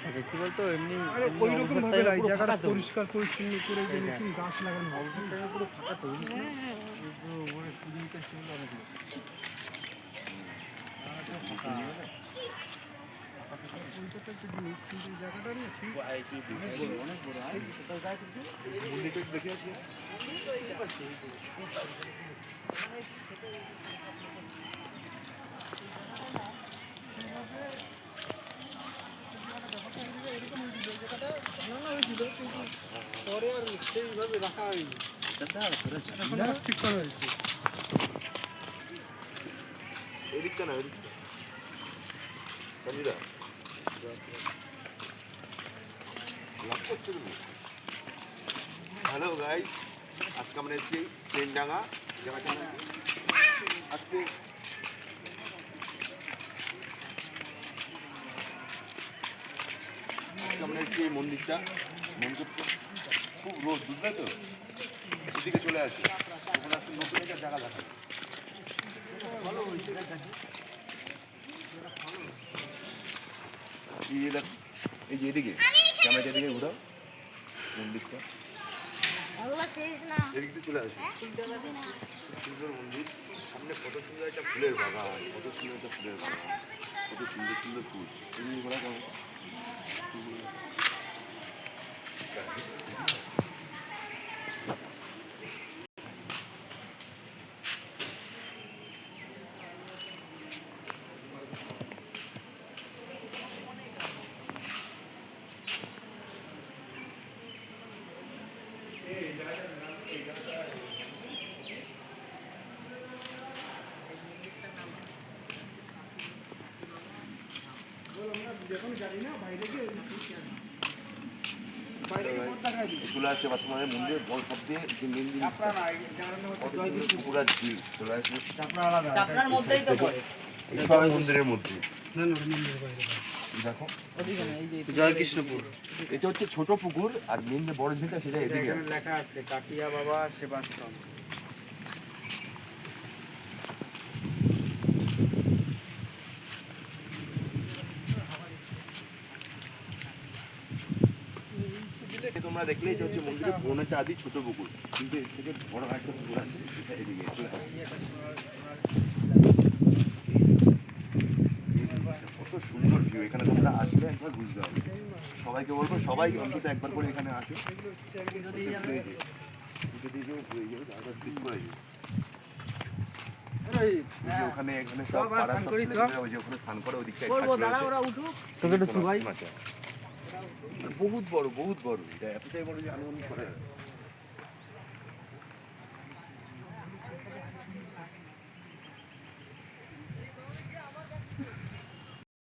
থাকে কি বলতো এমনি ওই রকম ভাবে না, জায়গাটা পরিষ্কার পরিচ্ছন্ন করে যে নতুন গাছ লাগানো অবস্থাটা পুরো ফাঁকা তো বুঝিস না ওখানে শুটিংটা ছিল অনেক লোক জায়গাটা না ঠিক অনেক বড় দেখে আসি পরে আর সেইভাবে রাখা হয়নি, এখন আবার ঠিক করা হয়েছে। এদিকটা না এদিকটা সঞ্জিদা লাভ করছো তুমি। হ্যালো গাইস, আজকে আমরা এসেছি সেনডাঙ্গা জায়গাটা নাম কি? আজকে আমরা এসেছি এই মন্দিরটা খুব রোদ বুঝলে তো, এদিকে চলে আসি ওখানে আজকে নতুন একটা জায়গা দেখা ভালো হয়েছে এই যে এদিকে ক্যামেরা এদিকে ঘুরাও মন্দিরটা এদিক দিয়ে চলে আসি। সুন্দর মন্দির, সামনে কত সুন্দর একটা ফুলের বাগান, কত সুন্দর একটা ফুলের বাগান, কত সুন্দর সুন্দর ফুল এমনি ঘোরা কেমন চলে আসছে বর্তমানে মন্দিরের বল সব দিয়ে যে মেন জিনিস পুরা ঝিল চলে আসছে মন্দিরের মধ্যে। দেখো জয়কৃষ্ণপুর, এটা হচ্ছে ছোট পুকুর আর মেন যে বড় ঝিলটা সেটা এদিকে লেখা আছে কাটিয়া বাবা সেবাশ্রম। তোমরা দেখলে এটা হচ্ছে মন্দিরের পুরোনো একটা আদি ছোট পুকুর, কিন্তু এর থেকে বড় একটা পুকুর আছে সেটা এদিকে। কত সুন্দর ভিউ, এখানে তোমরা আসলে একবার বুঝতে হবে। সবাইকে বলবো সবাই অন্তত একবার করে এখানে আসে, ওখানে এখানে সব পাড়া সব ওই যে ওখানে স্নান করে ওদিকটায় বহুত বড় বহুত বড়, এটা এতটাই বড় যে আনুমানিক করে